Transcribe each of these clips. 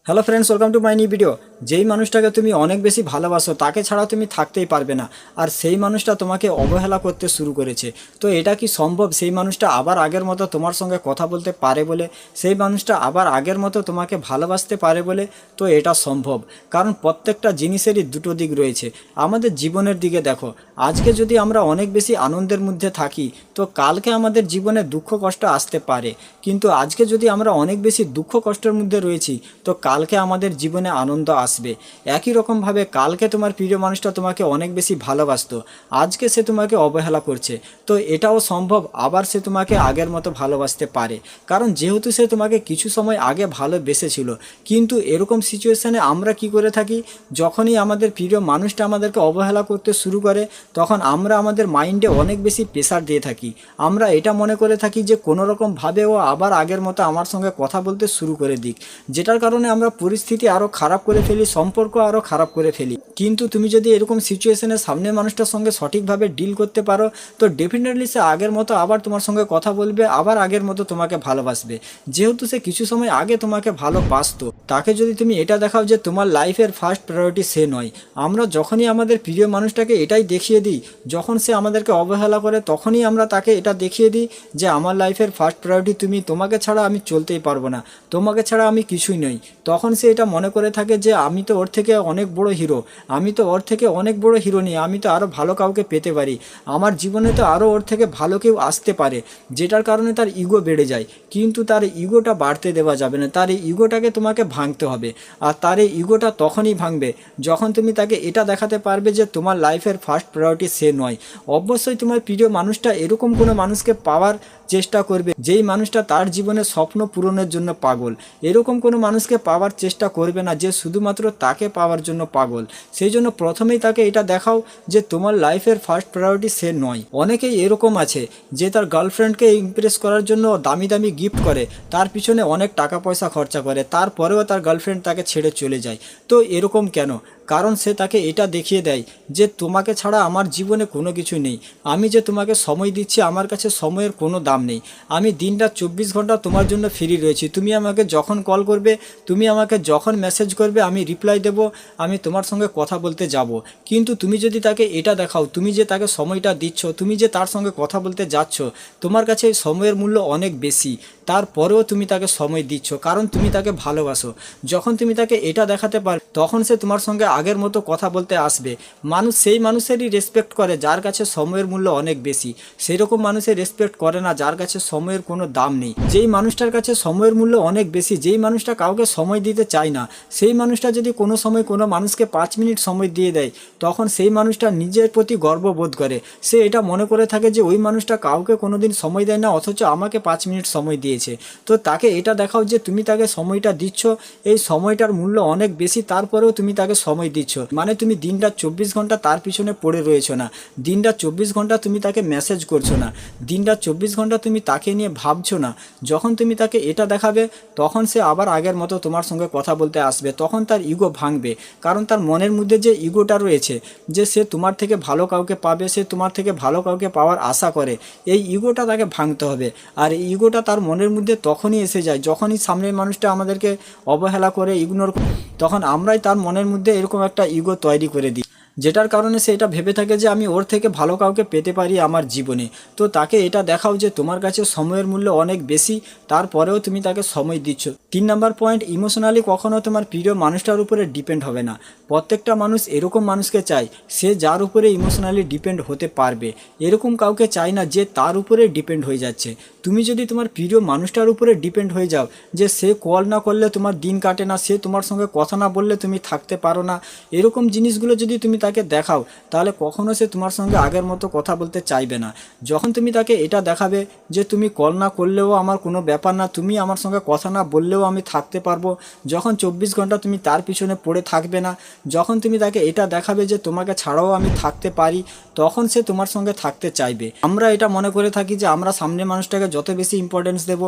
Hello friends, welcome to my new video. যেই মানুষটাকে তুমি অনেক বেশি ভালোবাসো তাকে ছাড়া তুমি থাকতেই পারবে না, আর সেই মানুষটা তোমাকে অবহেলা করতে শুরু করেছে। তো এটা কি সম্ভব সেই মানুষটা আবার আগের মতো তোমার সঙ্গে কথা বলতে পারে বলে, সেই মানুষটা আবার আগের মতো তোমাকে ভালোবাসতে পারে বলে? তো এটা সম্ভব, কারণ প্রত্যেকটা জিনিসেরই দুটো দিক রয়েছে। আমাদের জীবনের দিকে দেখো, আজকে যদি আমরা অনেক বেশি আনন্দের মধ্যে থাকি তো কালকে আমাদের জীবনে দুঃখ কষ্ট আসতে পারে, কিন্তু আজকে যদি আমরা অনেক বেশি দুঃখ কষ্টের মধ্যে রয়েছি তো কালকে আমাদের জীবনে আনন্দ আসবে। একই রকমভাবে কালকে তোমার প্রিয় মানুষটা তোমাকে অনেক বেশি ভালোবাসতো, আজকে সে তোমাকে অবহেলা করছে, তো এটাও সম্ভব আবার সে তোমাকে আগের মতো ভালোবাসতে পারে। কারণ যেহেতু সে তোমাকে কিছু সময় আগে ভালোবেসেছিল, কিন্তু এরকম সিচুয়েশানে আমরা কি করে থাকি, যখনই আমাদের প্রিয় মানুষটা আমাদেরকে অবহেলা করতে শুরু করে তখন আমরা আমাদের মাইন্ডে অনেক বেশি প্রেশার দিয়ে থাকি। আমরা এটা মনে করে থাকি যে কোনো রকমভাবে ও আবার আগের মতো আমার সঙ্গে কথা বলতে শুরু করে দিক, যেটার কারণে আমরা পরিস্থিতি আরও খারাপ করে ফেলি, সম্পর্ক আরও খারাপ করে ফেলি। কিন্তু তুমি যদি এরকম সিচুয়েশনে সামনের মানুষটার সঙ্গে সঠিকভাবে ডিল করতে পারো তো ডেফিনেটলি সে আগের মতো আবার তোমার সঙ্গে কথা বলবে, আবার আগের মতো তোমাকে ভালোবাসবে। যেহেতু সে কিছু সময় আগে তোমাকে ভালোবাসতো, তাকে যদি তুমি এটা দেখাও যে তোমার লাইফের ফার্স্ট প্রায়োরিটি সে নয়। আমরা যখনই আমাদের প্রিয় মানুষটাকে এটাই দেখিয়ে দিই, যখন সে আমাদেরকে অবহেলা করে তখনই আমরা তাকে এটা দেখিয়ে দিই যে আমার লাইফের ফার্স্ট প্রায়োরিটি তুমি, তোমাকে ছাড়া আমি চলতেই পারবো না, তোমাকে ছাড়া আমি কিছুই নই। তখন সে এটা মনে করে থাকে যে আমি তো ওর থেকে অনেক বড় হিরো, আমি তো ওর থেকে অনেক বড় হিরোইনি, আমি তো আরও ভালো কাউকে পেতে পারি, আমার জীবনে তো আরও ওর থেকে ভালো কেউ আসতে পারে, যেটার কারণে তার ইগো বেড়ে যায়। কিন্তু তার ইগোটা বাড়তে দেওয়া যাবে না, তার এই ইগোটাকে তোমাকে ভাঙতে হবে। আর তার এই ইগোটা তখনই ভাঙবে যখন তুমি তাকে এটা দেখাতে পারবে যে তোমার লাইফের ফার্স্ট প্রায়োরিটি সে নয়। অবশ্যই তোমার প্রিয় মানুষটা এরকম কোনো মানুষকে পাওয়ার চেষ্টা করবে যেই মানুষটা তার জীবনে স্বপ্ন পূরণের জন্য পাগল। এরকম কোনো মানুষকে পাওয়ার চেষ্টা করবে না যে শুধুমাত্র তাকে পাওয়ার জন্য পাগল। সেই জন্য প্রথমেই তাকে এটা দেখাও যে তোমার লাইফের ফার্স্ট প্রায়োরিটি সে নয়। অনেকেই এরকম আছে যে তার গার্লফ্রেন্ডকে ইমপ্রেস করার জন্য দামি দামি গিফট করে, তার পিছনে অনেক টাকা পয়সা খরচা করে, তারপরেও তার গার্লফ্রেন্ড তাকে ছেড়ে চলে যায়। তো এরকম কেন? কারণ সে তাকে এটা দেখিয়ে দেয় যে তোমাকে ছাড়া আমার জীবনে কোনো কিছু নেই, আমি যে তোমাকে সময় দিচ্ছি আমার কাছে সময়ের কোনো দাম নেই, আমি দিনটা 24 ঘন্টা তোমার জন্য ফ্রি রয়েছি, তুমি আমাকে যখন কল করবে, তুমি আমাকে যখন মেসেজ করবে আমি রিপ্লাই দেব, আমি তোমার সঙ্গে কথা বলতে যাব। কিন্তু তুমি যদি তাকে এটা দেখাও তুমি যে তাকে সময়টা দিচ্ছ, তুমি যে তার সঙ্গে কথা বলতে যাচ্ছ, তোমার কাছে এই সময়ের মূল্য অনেক বেশি, তারপরেও তুমি তাকে সময় দিচ্ছ কারণ তুমি তাকে ভালোবাসো। যখন তুমি তাকে এটা দেখাতে পারবে তখন সে তোমার সঙ্গে আগের মতো কথা বলতে আসবে। মানুষ সেই মানুষেরই রেসপেক্ট করে যার কাছে সময়ের মূল্য অনেক বেশি, সেই রকম মানুষের রেসপেক্ট করে না যার কাছে সময়ের কোনো দাম নেই। যেই মানুষটার কাছে সময়ের মূল্য অনেক বেশি, যেই মানুষটা কাউকে সময় দিতে চায় না, সেই মানুষটা যদি কোনো সময় কোনো মানুষকে 5 মিনিট সময় দিয়ে দেয় তখন সেই মানুষটা নিজের প্রতি গর্ববোধ করে। সে এটা মনে করে থাকে যে ওই মানুষটা কাউকে কোনোদিন সময় দেয় না অথচ আমাকে 5 মিনিট সময় দিয়েছে। তো তাকে এটা দেখাও যে তুমি তাকে সময়টা দিচ্ছ, এই সময়টার মূল্য অনেক বেশি, তারপরেও তুমি তাকে সময় দিচ্ছ, মানে তুমি দিনটা 24 ঘন্টা তার পিছনে পড়ে রয়েছো না, দিনটা 24 ঘন্টা তুমি তাকে মেসেজ করছো না, দিনটা 24 ঘন্টা তুমি তাকে নিয়ে ভাবছো না। যখন তুমি তাকে এটা দেখাবে তখন সে আবার আগের মতো তোমার সঙ্গে কথা বলতে আসবে, তখন তার ইগো ভাঙবে। কারণ তার মনের মধ্যে যে ইগোটা রয়েছে যে সে তোমার থেকে ভালো কাউকে পাবে, সে তোমার থেকে ভালো কাউকে পাওয়ার আশা করে, এই ইগোটা তাকে ভাঙতে হবে। আর এই ইগোটা তার মনের মধ্যে তখনই এসে যায় যখনই সামনের মানুষটা আমাদেরকে অবহেলা করে, ইগনোর করে, তখন আমরাই তার মনের মধ্যে এরকম একটা ইগো তৈরি করে দিই, যেটার কারণে সে এটা ভেবে থাকে যে আমি ওর থেকে ভালো কাউকে পেতে পারি আমার জীবনে। তো তাকে এটা দেখাও যে তোমার কাছে সময়ের মূল্য অনেক বেশি, তারপরেও তুমি তাকে সময় দিচ্ছ। 3 নম্বর পয়েন্ট, ইমোশনালি কখনো তোমার প্রিয় মানুষটার উপরে ডিপেন্ড হবে না। প্রত্যেকটা মানুষ এরকম মানুষকে চায় সে যার উপরে ইমোশনালি ডিপেন্ড হতে পারবে, এরকম কাউকে চায় না যে তার উপরে ডিপেন্ড হয়ে যাচ্ছে। তুমি যদি তোমার প্রিয় মানুষটার উপরে ডিপেন্ড হয়ে যাও যে সে কল না করলে তোমার দিন কাটে না, সে তোমার সঙ্গে কথা না বললে তুমি থাকতে পারো না, এরকম জিনিসগুলো যদি তুমি তাকে দেখাও তাহলে কখনো সে তোমার সঙ্গে আগের মতো কথা বলতে চাইবে না। যখন তুমি তাকে এটা দেখাবে যে তুমি কল না করলেও আমার কোনো ব্যাপার না, তুমি আমার সঙ্গে কথা না বললেও আমি থাকতে পারবো, যখন 24 ঘন্টা তুমি তার পিছনে পড়ে থাকবে না, যখন তুমি তাকে এটা দেখাবে যে তোমাকে ছাড়াও আমি থাকতে পারি, তখন সে তোমার সঙ্গে থাকতে চাইবে। আমরা এটা মনে করে থাকি যে আমরা সামনে মানুষটাকে যত বেশি ইম্পর্টেন্স দেব,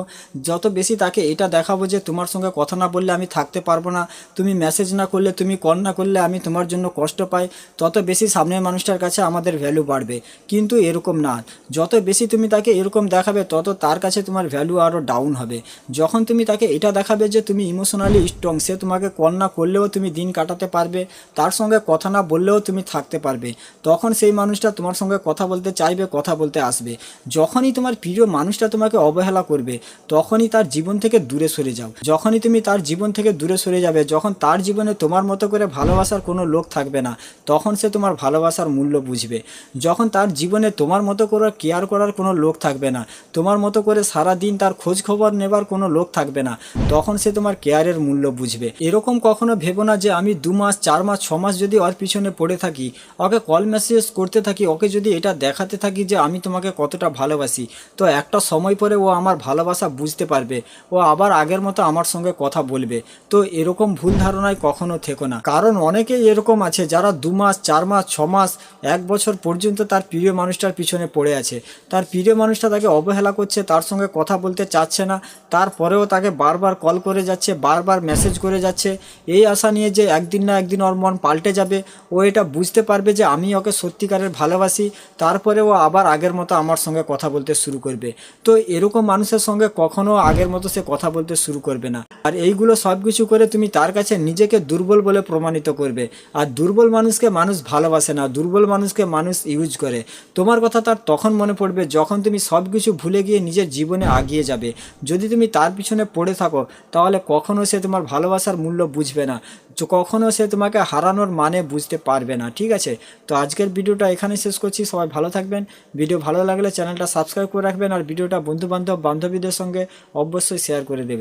যত বেশি তাকে এটা দেখাবো যে তোমার সঙ্গে কথা না বললে আমি থাকতে পারবো না, তুমি মেসেজ না করলে, তুমি কল না করলে আমি তোমার জন্য কষ্ট পাই, তত বেশি সামনের মানুষটার কাছে আমাদের ভ্যালু বাড়বে। কিন্তু এরকম না, যত বেশি তুমি তাকে এরকম দেখাবে তত তার কাছে তোমার ভ্যালু আরও ডাউন হবে। যখন তুমি তাকে এটা দেখাবে যে তুমি ইমোশনালি স্ট্রং, সে তোমাকে কল না করলেও তুমি দিন কাটাতে পারবে, তার সঙ্গে কথা না বললেও তুমি থাকতে পারবে, তখন সেই মানুষটা তোমার সঙ্গে কথা বলতে চাইবে, কথা বলতে আসবে। যখনই তোমার প্রিয় মানুষটা তোমাকে অবহেলা করবে তখনই তার জীবন থেকে দূরে সরে যাও। যখনই তুমি তার জীবন থেকে দূরে সরে যাবে, যখন তার জীবনে তোমার মতো করে ভালোবাসার কোনো লোক থাকবে না, তখন সে তোমার ভালোবাসার মূল্য বুঝবে। যখন তার জীবনে তোমার মতো করে কেয়ার করার কোনো লোক থাকবে না, তোমার মতো করে সারা দিন তার খোঁজ খবর নেবার কোনো লোক থাকবে না, তখন সে তোমার কেয়ারের মূল্য বুঝবে। এরকম কখনো ভেবো না যে আমি 2 মাস 4 মাস 6 মাস যদি ওর পিছনে পড়ে থাকি, ওকে কল মেসেজ করতে থাকি, ওকে যদি এটা দেখাতে থাকি যে আমি তোমাকে কতটা ভালোবাসি, তো একটা সময় পরে ও আমার ভালোবাসা বুঝতে পারবে, ও আবার আগের মতো আমার সঙ্গে কথা বলবে। তো এরকম ভুল ধারণায় কখনো থেকো না, কারণ অনেকেই এরকম আছে যারা 2 মাস 4 মাস 6 মাস 1 বছর পর্যন্ত তার প্রিয় মানুষটার পিছনে পড়ে আছে। তার প্রিয় মানুষটা তাকে অবহেলা করছে, তার সঙ্গে কথা বলতে চাচ্ছে না, তারপরেও তাকে বারবার কল করে যাচ্ছে, বারবার মেসেজ করে যাচ্ছে, এই আশা নিয়ে যে একদিন না একদিন ওর মন পাল্টে যাবে, ও এটা বুঝতে পারবে যে আমি ওকে সত্যিকারের ভালোবাসি, তারপরে ও আবার আগের মতো আমার সঙ্গে কথা বলতে শুরু করবে। তো এরকম মানুষের সঙ্গে কখনো আগের মতো সে কথা বলতে শুরু করবে না। আর এইগুলো সব কিছু করে তুমি তার কাছে নিজেকে দুর্বল বলে প্রমাণিত করবে। আর দুর্বল মানুষকে মানুষ ভালোবাসে না, দুর্বল মানুষকে মানুষ ইউজ করে। তোমার কথা তার তখন মনে পড়বে যখন তুমি সব কিছু ভুলে গিয়ে নিজের জীবনে আগিয়ে যাবে। যদি তুমি তার পিছনে পড়ে থাকো তাহলে কখনো সে তোমার ভালোবাসার মূল্য বুঝবে না, কখনো সে তোমাকে হারানোর মানে বুঝতে পারবে না। ঠিক আছে, তো আজকের ভিডিওটা এখানে শেষ করছি। সবাই ভালো থাকবেন। ভিডিও ভালো লাগলে চ্যানেলটা সাবস্ক্রাইব করে রাখবেন, আর ভিডিওটা বন্ধু বান্ধব বান্ধবীদের সঙ্গে অবশ্যই শেয়ার করে দেবেন।